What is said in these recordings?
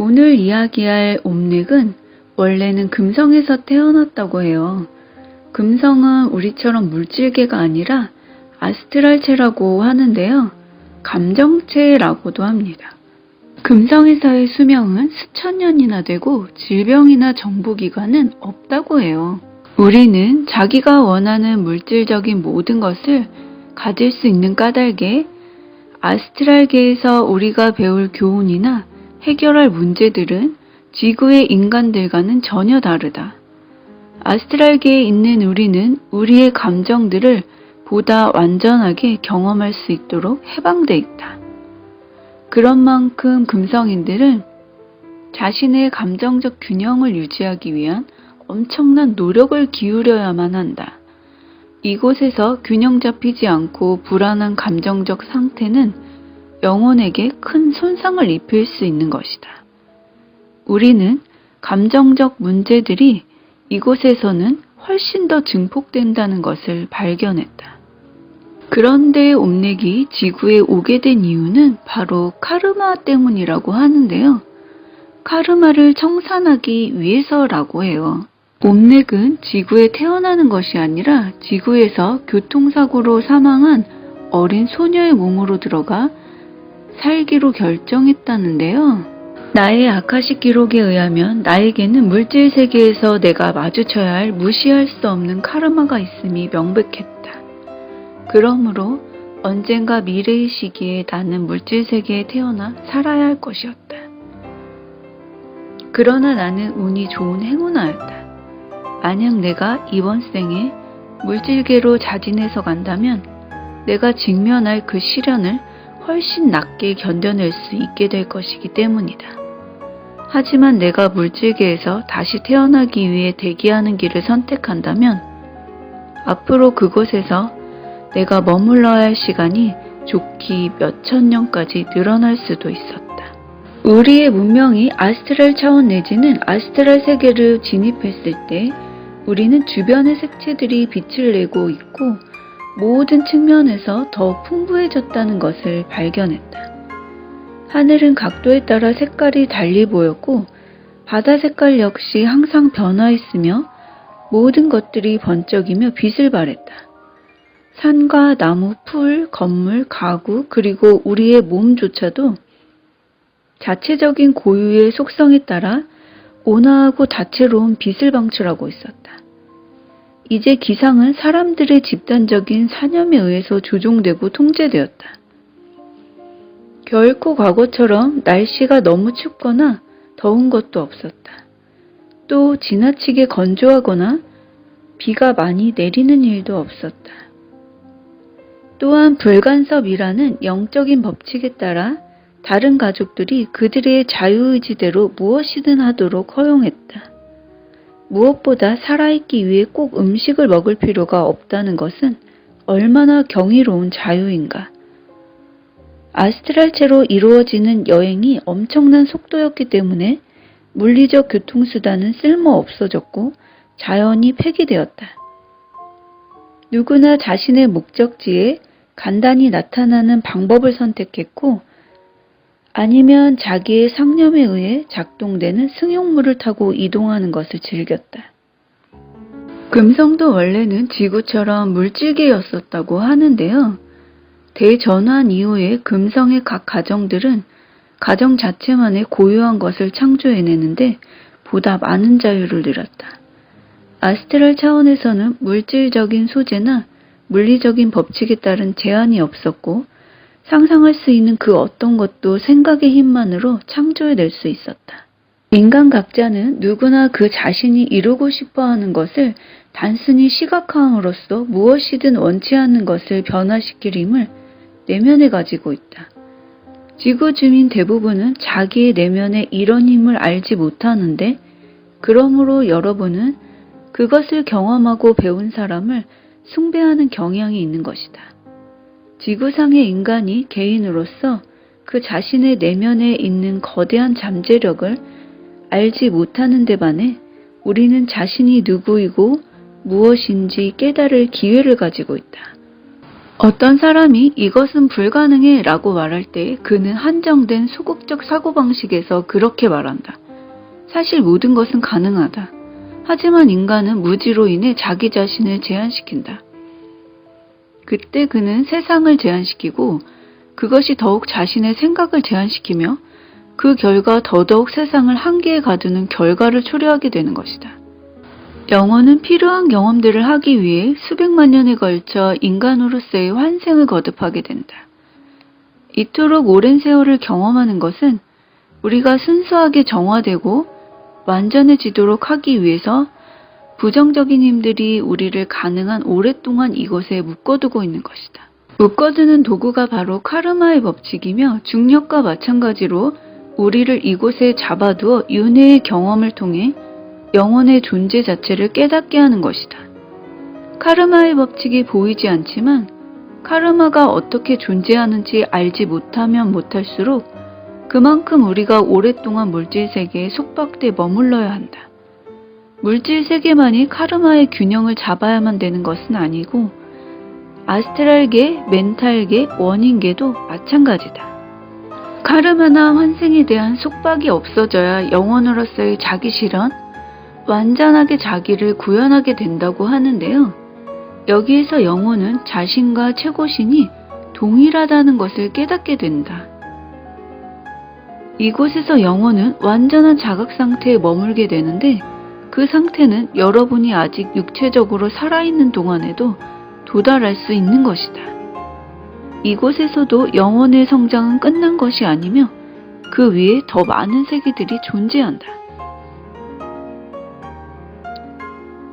오늘 이야기할 옴닉은 원래는 금성에서 태어났다고 해요. 금성은 우리처럼 물질계가 아니라 아스트랄체라고 하는데요. 감정체라고도 합니다. 금성에서의 수명은 수천 년이나 되고 질병이나 정복기간은 없다고 해요. 우리는 자기가 원하는 물질적인 모든 것을 가질 수 있는 까닭에 아스트랄계에서 우리가 배울 교훈이나 해결할 문제들은 지구의 인간들과는 전혀 다르다. 아스트랄계에 있는 우리는 우리의 감정들을 보다 완전하게 경험할 수 있도록 해방돼 있다. 그런 만큼 금성인들은 자신의 감정적 균형을 유지하기 위한 엄청난 노력을 기울여야만 한다. 이곳에서 균형 잡히지 않고 불안한 감정적 상태는 영혼에게 큰 손상을 입힐 수 있는 것이다. 우리는 감정적 문제들이 이곳에서는 훨씬 더 증폭된다는 것을 발견했다. 그런데 옴닉이 지구에 오게 된 이유는 바로 카르마 때문이라고 하는데요. 카르마를 청산하기 위해서라고 해요. 옴닉은 지구에 태어나는 것이 아니라 지구에서 교통사고로 사망한 어린 소녀의 몸으로 들어가 살기로 결정했다는데요. 나의 아카식 기록에 의하면 나에게는 물질 세계에서 내가 마주쳐야 할 무시할 수 없는 카르마가 있음이 명백했다. 그러므로 언젠가 미래의 시기에 나는 물질 세계에 태어나 살아야 할 것이었다. 그러나 나는 운이 좋은 행운아였다. 만약 내가 이번 생에 물질계로 자진해서 간다면 내가 직면할 그 시련을 훨씬 낫게 견뎌낼 수 있게 될 것이기 때문이다. 하지만 내가 물질계에서 다시 태어나기 위해 대기하는 길을 선택한다면 앞으로 그곳에서 내가 머물러야 할 시간이 좋기 몇천 년까지 늘어날 수도 있었다. 우리의 문명이 아스트랄 차원 내지는 아스트랄 세계를 진입했을 때 우리는 주변의 색채들이 빛을 내고 있고 모든 측면에서 더 풍부해졌다는 것을 발견했다. 하늘은 각도에 따라 색깔이 달리 보였고 바다 색깔 역시 항상 변화했으며 모든 것들이 번쩍이며 빛을 발했다. 산과 나무, 풀, 건물, 가구 그리고 우리의 몸조차도 자체적인 고유의 속성에 따라 온화하고 다채로운 빛을 방출하고 있었다. 이제 기상은 사람들의 집단적인 사념에 의해서 조종되고 통제되었다. 결코 과거처럼 날씨가 너무 춥거나 더운 것도 없었다. 또 지나치게 건조하거나 비가 많이 내리는 일도 없었다. 또한 불간섭이라는 영적인 법칙에 따라 다른 가족들이 그들의 자유의지대로 무엇이든 하도록 허용했다. 무엇보다 살아있기 위해 꼭 음식을 먹을 필요가 없다는 것은 얼마나 경이로운 자유인가. 아스트랄체로 이루어지는 여행이 엄청난 속도였기 때문에 물리적 교통수단은 쓸모 없어졌고 자연이 폐기되었다. 누구나 자신의 목적지에 간단히 나타나는 방법을 선택했고 아니면 자기의 상념에 의해 작동되는 승용물을 타고 이동하는 것을 즐겼다. 금성도 원래는 지구처럼 물질계였었다고 하는데요. 대전환 이후에 금성의 각 가정들은 가정 자체만의 고유한 것을 창조해내는데 보다 많은 자유를 누렸다. 아스트랄 차원에서는 물질적인 소재나 물리적인 법칙에 따른 제한이 없었고 상상할 수 있는 그 어떤 것도 생각의 힘만으로 창조해낼 수 있었다. 인간 각자는 누구나 그 자신이 이루고 싶어하는 것을 단순히 시각화함으로써 무엇이든 원치 않는 것을 변화시킬 힘을 내면에 가지고 있다. 지구 주민 대부분은 자기의 내면에 이런 힘을 알지 못하는데 그러므로 여러분은 그것을 경험하고 배운 사람을 숭배하는 경향이 있는 것이다. 지구상의 인간이 개인으로서 그 자신의 내면에 있는 거대한 잠재력을 알지 못하는 데 반해 우리는 자신이 누구이고 무엇인지 깨달을 기회를 가지고 있다. 어떤 사람이 이것은 불가능해 라고 말할 때 그는 한정된 소극적 사고방식에서 그렇게 말한다. 사실 모든 것은 가능하다. 하지만 인간은 무지로 인해 자기 자신을 제한시킨다. 그때 그는 세상을 제한시키고 그것이 더욱 자신의 생각을 제한시키며 그 결과 더더욱 세상을 한계에 가두는 결과를 초래하게 되는 것이다. 영혼은 필요한 경험들을 하기 위해 수백만 년에 걸쳐 인간으로서의 환생을 거듭하게 된다. 이토록 오랜 세월을 경험하는 것은 우리가 순수하게 정화되고 완전해지도록 하기 위해서 부정적인 힘들이 우리를 가능한 오랫동안 이곳에 묶어두고 있는 것이다. 묶어두는 도구가 바로 카르마의 법칙이며 중력과 마찬가지로 우리를 이곳에 잡아두어 윤회의 경험을 통해 영혼의 존재 자체를 깨닫게 하는 것이다. 카르마의 법칙이 보이지 않지만 카르마가 어떻게 존재하는지 알지 못하면 못할수록 그만큼 우리가 오랫동안 물질 세계에 속박돼 머물러야 한다. 물질 세계만이 카르마의 균형을 잡아야만 되는 것은 아니고 아스트랄계, 멘탈계, 원인계도 마찬가지다. 카르마나 환생에 대한 속박이 없어져야 영혼으로서의 자기 실현, 완전하게 자기를 구현하게 된다고 하는데요. 여기에서 영혼은 자신과 최고신이 동일하다는 것을 깨닫게 된다. 이곳에서 영혼은 완전한 자각 상태에 머물게 되는데 그 상태는 여러분이 아직 육체적으로 살아있는 동안에도 도달할 수 있는 것이다. 이곳에서도 영혼의 성장은 끝난 것이 아니며 그 위에 더 많은 세계들이 존재한다.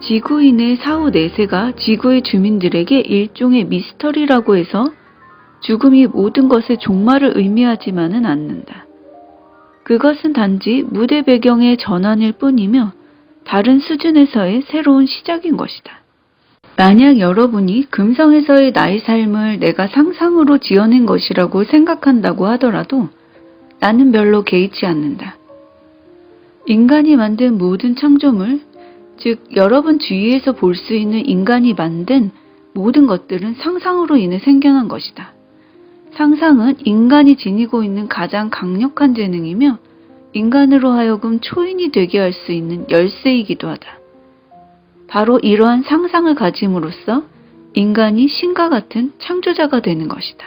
지구인의 사후 내세가 지구의 주민들에게 일종의 미스터리라고 해서 죽음이 모든 것의 종말을 의미하지만은 않는다. 그것은 단지 무대 배경의 전환일 뿐이며 다른 수준에서의 새로운 시작인 것이다. 만약 여러분이 금성에서의 나의 삶을 내가 상상으로 지어낸 것이라고 생각한다고 하더라도 나는 별로 개의치 않는다. 인간이 만든 모든 창조물, 즉 여러분 주위에서 볼 수 있는 인간이 만든 모든 것들은 상상으로 인해 생겨난 것이다. 상상은 인간이 지니고 있는 가장 강력한 재능이며 인간으로 하여금 초인이 되게 할 수 있는 열쇠이기도 하다. 바로 이러한 상상을 가짐으로써 인간이 신과 같은 창조자가 되는 것이다.